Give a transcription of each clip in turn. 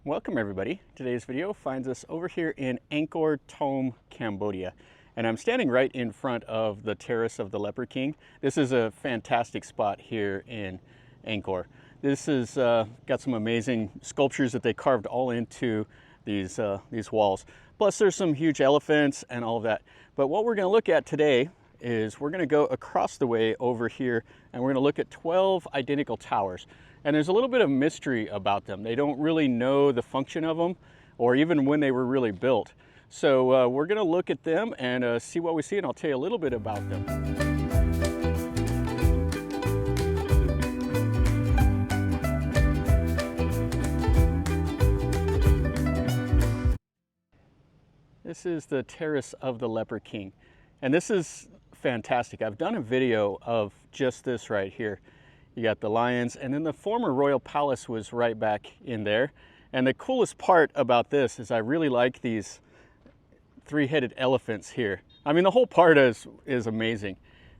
Welcome everybody. Today's video finds us over here in Angkor Thom, Cambodia. And I'm standing right in front of the Terrace of the Leper King. This is a fantastic spot here in Angkor. This is got some amazing sculptures that they carved all into these walls. Plus there's some huge elephants and all of that. But what we're going to look at today is we're going to go across the way over here and we're going to look at 12 identical towers. And there's a little bit of mystery about them. They don't really know the function of them or even when they were really built. So we're going to look at them and see what we see, and I'll tell you a little bit about them. This is the Terrace of the Leper King. And this is fantastic. I've done a video of just this right here. You got the lions, and then the former royal palace was right back in there. And the coolest part about this is I really like these three-headed elephants here. I mean, the whole part is amazing,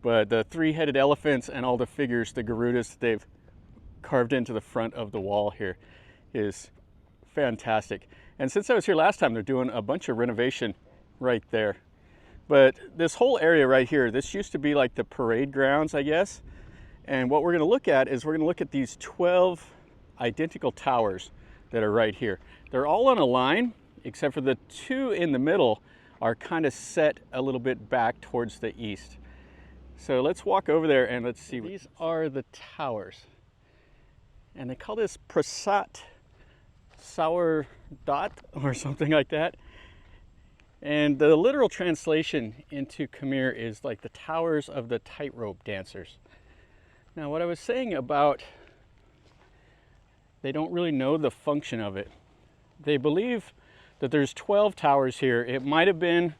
but the three-headed elephants and all the figures, the Garudas that they've carved into the front of the wall here is fantastic. And since I was here last time, they're doing a bunch of renovation right there. But this whole area right here, this used to be like the parade grounds, I guess. And what we're going to look at is we're going to look at these 12 identical towers that are right here. They're all on a line, except for the two in the middle are kind of set a little bit back towards the east. So let's walk over there and let's see. These are the towers. And they call this Prasat Suor Prat or something like that. And the literal translation into Khmer is like the towers of the tightrope dancers. Now, what I was saying about they don't really know the function of it. They believe that there's 12 towers here. It might have been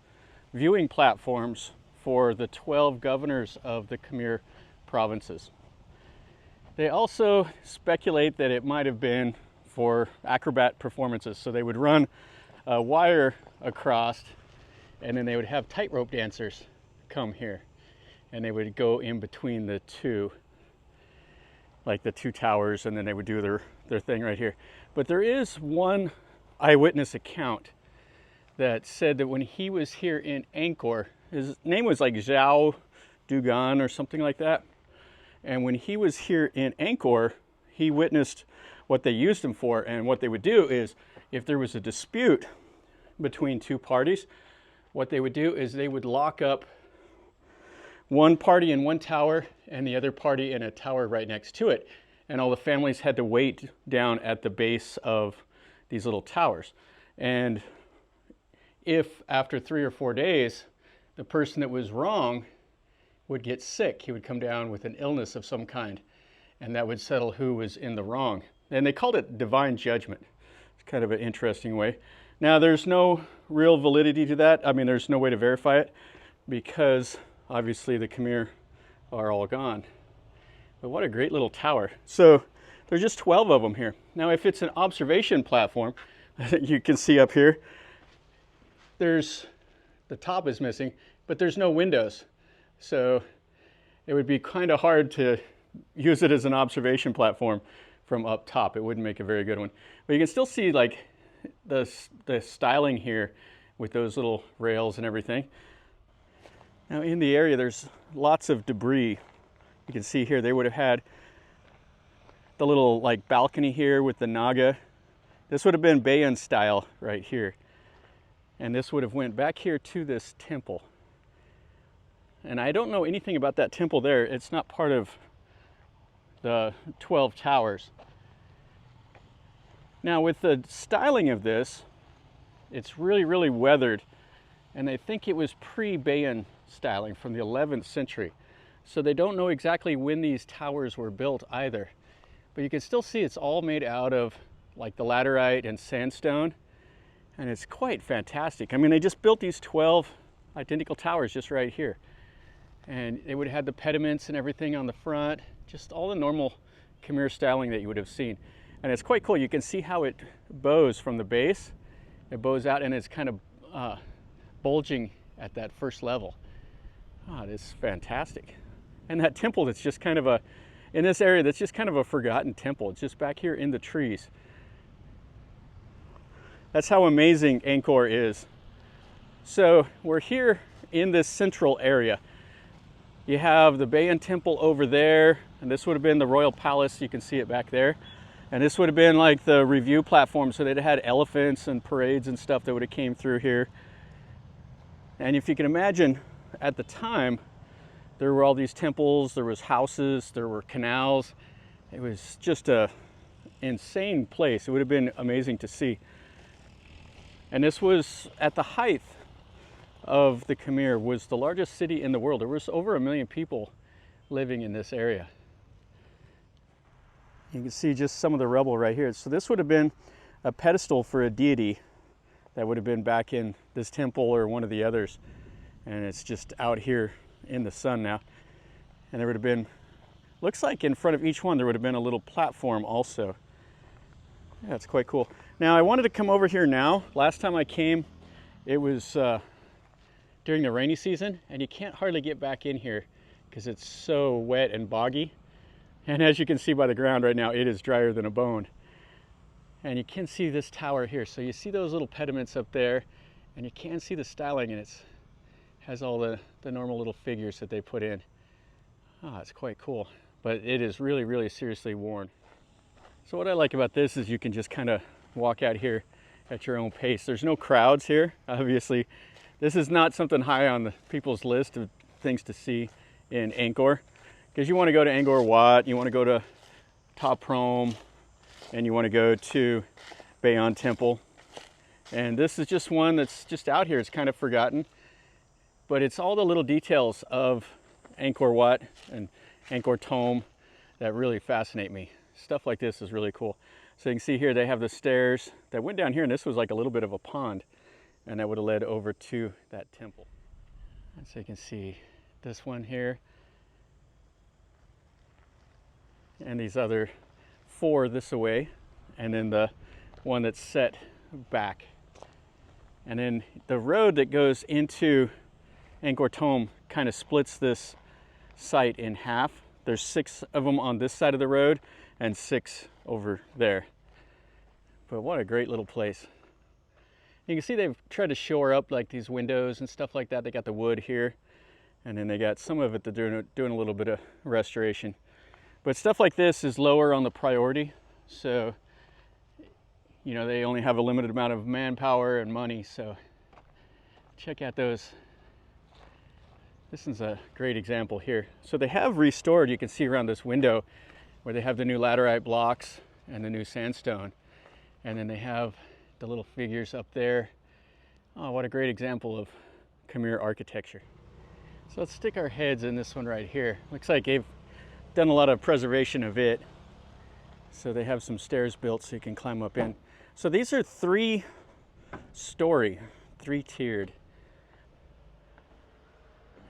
viewing platforms for the 12 governors of the Khmer provinces. They also speculate that it might have been for acrobat performances. So they would run a wire across and then they would have tightrope dancers come here and they would go in between the two, like the two towers, and then they would do their thing right here. But there is one eyewitness account that said that when he was here in Angkor, his name was like Zhou Daguan or something like that. And when he was here in Angkor, he witnessed what they used him for. And what they would do is, if there was a dispute between two parties, what they would do is they would lock up one party in one tower and the other party in a tower right next to it. And all the families had to wait down at the base of these little towers. And if after 3 or 4 days, the person that was wrong would get sick, he would come down with an illness of some kind, and that would settle who was in the wrong. And they called it divine judgment. It's kind of an interesting way. Now, there's no real validity to that. I mean, there's no way to verify it because obviously the Khmer are all gone. But what a great little tower. So there's just 12 of them here. Now, if it's an observation platform, you can see up here, the top is missing, but there's no windows. So it would be kind of hard to use it as an observation platform from up top. It wouldn't make a very good one. But you can still see like the styling here with those little rails and everything. Now in the area, there's lots of debris. You can see here, they would have had the little like balcony here with the naga. This would have been Bayan style right here. And this would have went back here to this temple. And I don't know anything about that temple there. It's not part of the 12 towers. Now with the styling of this, it's really, really weathered. And they think it was pre-Bayan styling from the 11th century. So they don't know exactly when these towers were built either. But you can still see it's all made out of like the laterite and sandstone. And it's quite fantastic. I mean, they just built these 12 identical towers just right here. And they would have had the pediments and everything on the front, just all the normal Khmer styling that you would have seen. And it's quite cool. You can see how it bows from the base. It bows out and it's kind of bulging at that first level. Oh, it's fantastic. And that temple that's just kind of in this area, that's just kind of a forgotten temple. It's just back here in the trees. That's how amazing Angkor is. So we're here in this central area. You have the Bayon Temple over there, and this would have been the Royal Palace. You can see it back there. And this would have been like the review platform, so they'd had elephants and parades and stuff that would have came through here. And if you can imagine, at the time, there were all these temples, there was houses, there were canals. It was just a insane place. It would have been amazing to see. And this was at the height of the Khmer, was the largest city in the world. There was over 1 million people living in this area. You can see just some of the rubble right here. So this would have been a pedestal for a deity that would have been back in this temple or one of the others. And it's just out here in the sun now. And there would have been, looks like in front of each one, there would have been a little platform also. Yeah, it's quite cool. Now I wanted to come over here now. Last time I came, it was during the rainy season, and you can't hardly get back in here because it's so wet and boggy. And as you can see by the ground right now, it is drier than a bone. And you can see this tower here. So you see those little pediments up there, and you can see the styling, and it has all the normal little figures that they put in. Oh, it's quite cool. But it is really, really seriously worn. So what I like about this is you can just kind of walk out here at your own pace. There's no crowds here, obviously. This is not something high on the people's list of things to see in Angkor. Because you want to go to Angkor Wat, you want to go to Ta Prohm, and you want to go to Bayon Temple. And this is just one that's just out here. It's kind of forgotten. But it's all the little details of Angkor Wat and Angkor Thom that really fascinate me. Stuff like this is really cool. So you can see here they have the stairs that went down here, and this was like a little bit of a pond. And that would have led over to that temple. And so you can see this one here. And these other 4 this way, and then the one that's set back. And then the road that goes into Angkor Thom kind of splits this site in half. There's 6 of them on this side of the road and 6 over there. But what a great little place. You can see they've tried to shore up like these windows and stuff like that. They got the wood here, and then they got some of it that they're doing a little bit of restoration. But stuff like this is lower on the priority, so you know they only have a limited amount of manpower and money. So check out those. This is a great example here. So they have restored, you can see around this window where they have the new laterite blocks and the new sandstone, and then they have the little figures up there. Oh, what a great example of Khmer architecture. So let's stick our heads in this one right here. Looks like they've done a lot of preservation of it. So they have some stairs built so you can climb up in. So these are 3-story, 3-tiered.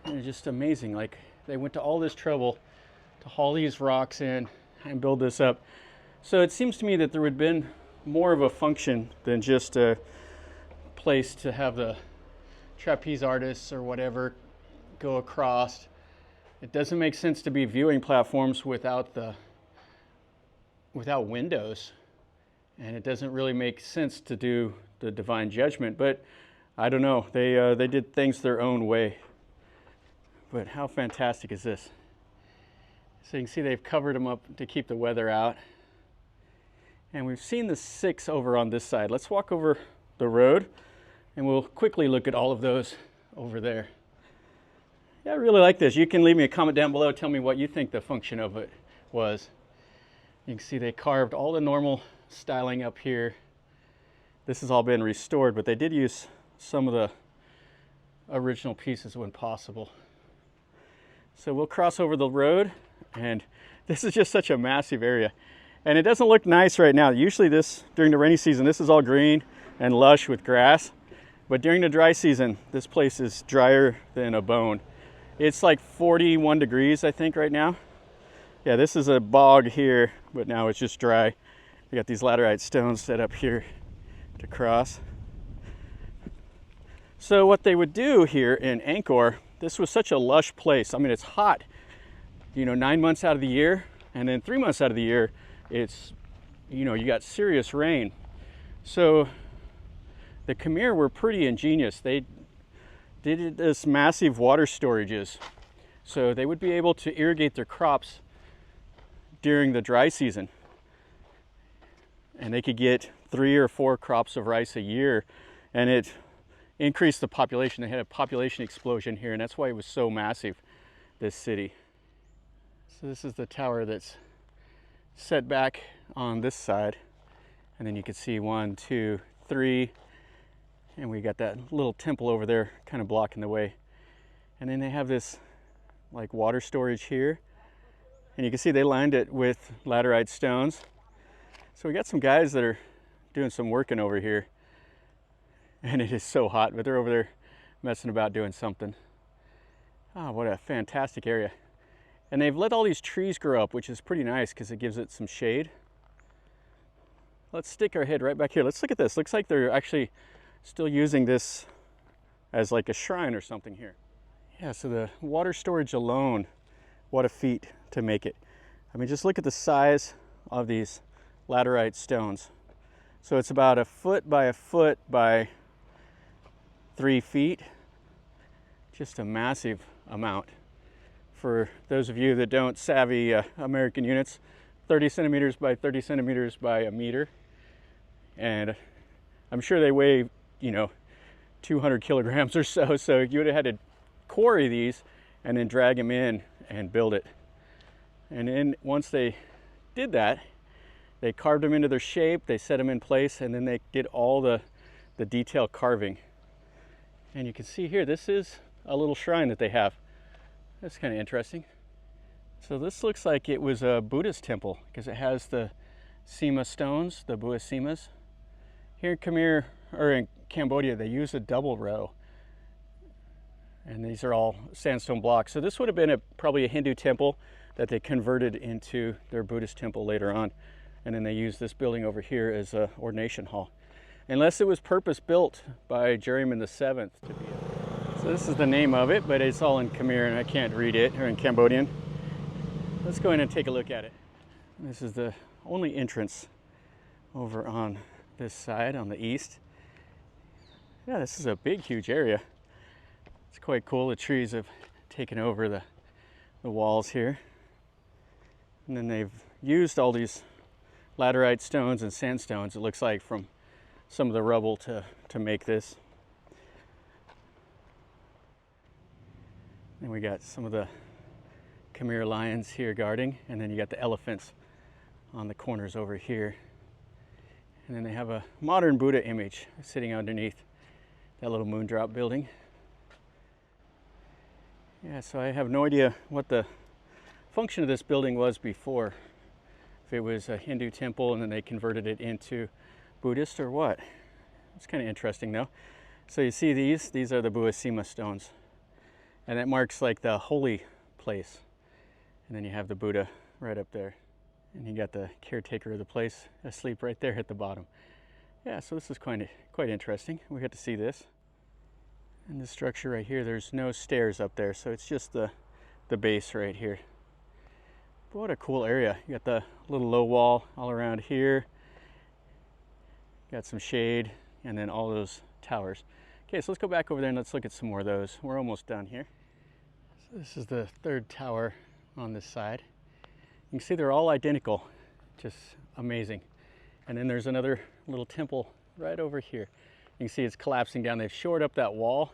And they're just amazing. Like they went to all this trouble to haul these rocks in and build this up. So it seems to me that there would have been more of a function than just a place to have the trapeze artists or whatever go across. It doesn't make sense to be viewing platforms without windows, and it doesn't really make sense to do the divine judgment. But I don't know, they did things their own way. But how fantastic is this? So you can see they've covered them up to keep the weather out. And we've seen the 6 over on this side. Let's walk over the road and we'll quickly look at all of those over there. Yeah, I really like this. You can leave me a comment down below. Tell me what you think the function of it was. You can see they carved all the normal styling up here. This has all been restored, but they did use some of the original pieces when possible. So we'll cross over the road, and this is just such a massive area. And it doesn't look nice right now. Usually during the rainy season, this is all green and lush with grass. But during the dry season, this place is drier than a bone. It's like 41 degrees, I think, right now. Yeah, this is a bog here, but now it's just dry. We got these laterite stones set up here to cross. So what they would do here in Angkor, this was such a lush place. I mean, it's hot, 9 months out of the year, and then 3 months out of the year, it's, you got serious rain. So the Khmer were pretty ingenious. They did this massive water storages, so they would be able to irrigate their crops during the dry season, and they could get 3 or 4 crops of rice a year, and it increased the population. They had a population explosion here, and that's why it was so massive, this city. So this is the tower that's set back on this side, and then you can see 1, 2, 3, and we got that little temple over there kind of blocking the way. And then they have this like water storage here, and you can see they lined it with laterite stones. So we got some guys that are doing some working over here, and it is so hot, but they're over there messing about doing something. Oh, what a fantastic area. And they've let all these trees grow up, which is pretty nice because it gives it some shade. Let's stick our head right back here. Let's look at this. Looks like they're actually still using this as like a shrine or something here. Yeah, so the water storage alone, what a feat to make it. I mean, just look at the size of these laterite stones. So it's about 1 foot by 1 foot by 3 feet. Just a massive amount. For those of you that don't savvy American units, 30 centimeters by 30 centimeters by a meter. And I'm sure they weigh, 200 kilograms or so. So you would have had to quarry these and then drag them in and build it. And then once they did that, they carved them into their shape, they set them in place, and then they did all the detail carving. And you can see here, this is a little shrine that they have. That's kind of interesting. So this looks like it was a Buddhist temple because it has the Sima stones, the Buddhist Simas. Here in Khmer, or in Cambodia, they use a double row. And these are all sandstone blocks. So this would have been probably a Hindu temple that they converted into their Buddhist temple later on. And then they used this building over here as an ordination hall. Unless it was purpose-built by Jayavarman VII to be it. So this is the name of it, but it's all in Khmer and I can't read it, or in Cambodian. Let's go in and take a look at it. This is the only entrance over on this side, on the east. Yeah, this is a big, huge area. It's quite cool. The trees have taken over the walls here. And then they've used all these laterite stones and sandstones, it looks like, from some of the rubble to make this. And we got some of the Khmer lions here guarding, and then you got the elephants on the corners over here. And then they have a modern Buddha image sitting underneath that little moondrop building. Yeah, so I have no idea what the function of this building was before. If it was a Hindu temple and then they converted it into Buddhist or what. It's kind of interesting though. So you see these are the Buddhist Sima stones. And that marks like the holy place. And then you have the Buddha right up there. And you got the caretaker of the place asleep right there at the bottom. Yeah, so this is quite interesting. We got to see this. And this structure right here, there's no stairs up there, so it's just the base right here. But what a cool area. You got the little low wall all around here. Got some shade, and then all those towers. Okay, so let's go back over there and let's look at some more of those. We're almost done here. So this is the third tower on this side. You can see they're all identical, just amazing. And then there's another little temple right over here. You can see it's collapsing down. They've shored up that wall.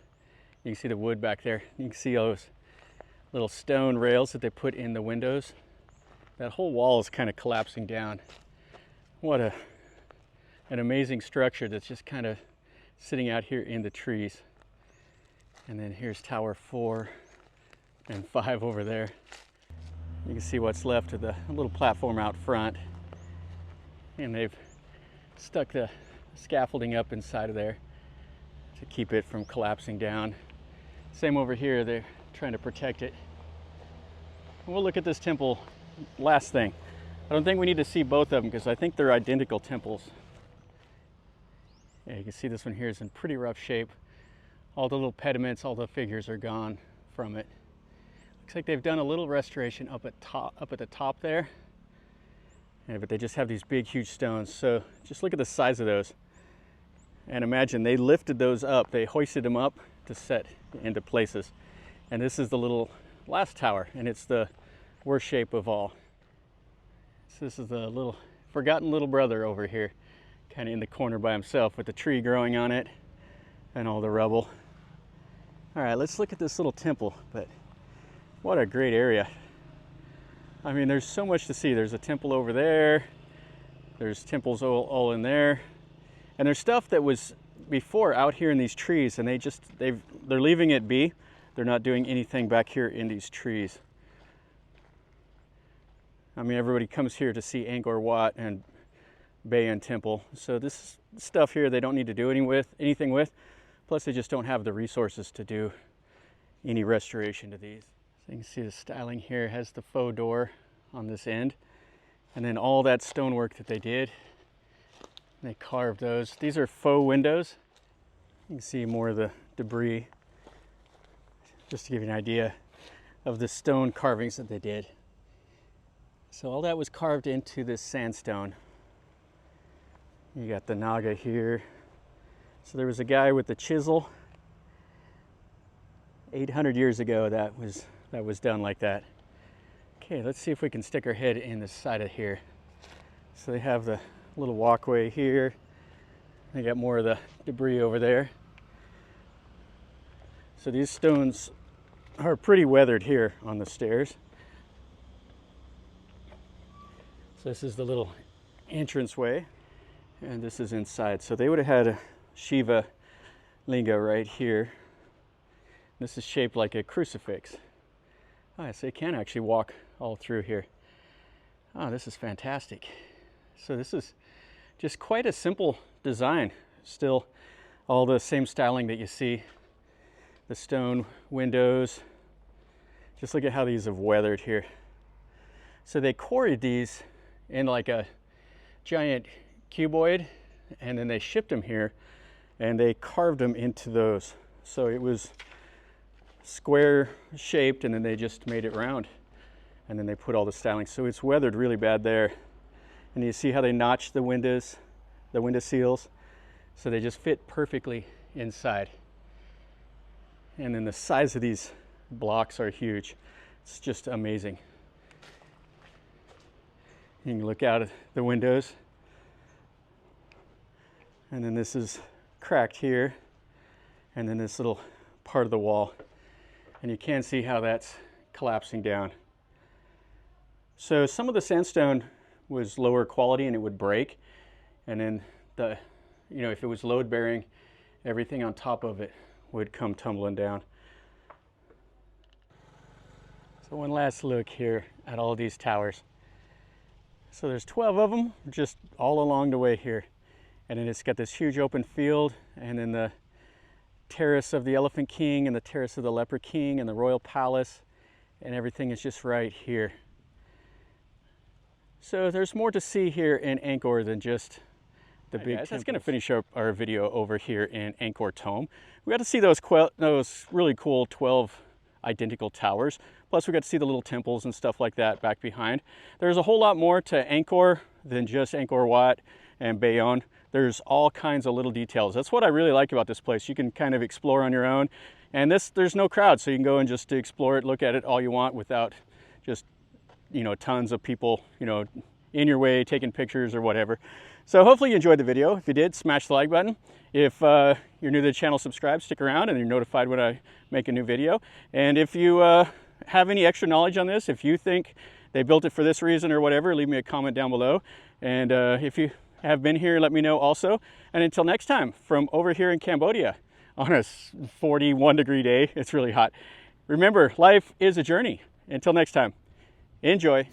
You can see the wood back there. You can see those little stone rails that they put in the windows. That whole wall is kind of collapsing down. What an amazing structure that's just kind of sitting out here in the trees. And then here's Tower 4 and 5 over there. You can see what's left of the little platform out front. And they've stuck the scaffolding up inside of there to keep it from collapsing down. Same over here, they're trying to protect it. And we'll look at this temple last thing. I don't think we need to see both of them because I think they're identical temples. Yeah, you can see this one here is in pretty rough shape. All the little pediments, all the figures are gone from it. Looks like they've done a little restoration up at the top there. Yeah, but they just have these big, huge stones. So just look at the size of those. And imagine they lifted those up, they hoisted them up to set into places. And this is the little last tower, and it's the worst shape of all. So this is the little forgotten little brother over here, kind of in the corner by himself with the tree growing on it and all the rubble. All right, let's look at this little temple, but what a great area. I mean, there's so much to see. There's a temple over there. There's temples all in there. And there's stuff that was before out here in these trees, and they're leaving it be. They're not doing anything back here in these trees. I mean, everybody comes here to see Angkor Wat and Bayon Temple. So this stuff here they don't need to do anything with. Plus they just don't have the resources to do any restoration to these. So you can see the styling here has the faux door on this end. And then all that stonework that they did, they carved those. These are faux windows. You can see more of the debris, just to give you an idea of the stone carvings that they did. So all that was carved into this sandstone. You got the Naga here. So there was a guy with the chisel 800 years ago that was done like that. Okay, let's see if we can stick our head in the side of here. So they have the little walkway here. They got more of the debris over there. So these stones are pretty weathered here on the stairs. So this is the little entranceway, and this is inside. So they would have had a Shiva linga right here. This is shaped like a crucifix. Oh, so you can actually walk all through here. Oh, this is fantastic. So this is just quite a simple design. Still all the same styling that you see. The stone windows. Just look at how these have weathered here. So they quarried these in like a giant cuboid, and then they shipped them here and they carved them into those. So it was square shaped, and then they just made it round, and then they put all the styling. So it's weathered really bad there. And you see how they notched the window seals, so they just fit perfectly inside. And then the size of these blocks are huge. It's just amazing. You can look out at the windows, and then this is cracked here, and then this little part of the wall, and you can see how that's collapsing down. So some of the sandstone was lower quality and it would break, and then if it was load bearing, everything on top of it would come tumbling down. So one last look here at all these towers. So there's 12 of them just all along the way here, and then it's got this huge open field, and then the Terrace of the Elephant King and the Terrace of the Leper King and the Royal Palace, and everything is just right here. So there's more to see here in Angkor than just the big temples. That's going to finish up our video over here in Angkor Thom. We got to see those really cool 12 identical towers. Plus we got to see the little temples and stuff like that back behind. There's a whole lot more to Angkor than just Angkor Wat and Bayon. There's all kinds of little details. That's what I really like about this place. You can kind of explore on your own, and there's no crowd, so you can go and just explore it, look at it all you want without just tons of people in your way taking pictures or whatever. So hopefully you enjoyed the video. If you did, smash the like button. If you're new to the channel, subscribe, stick around, and you're notified when I make a new video. And if you have any extra knowledge on this, if you think they built it for this reason or whatever, leave me a comment down below. And if you have been here, let me know also. And until next time, from over here in Cambodia on a 41-degree day, it's really hot. Remember, life is a journey. Until next time, enjoy.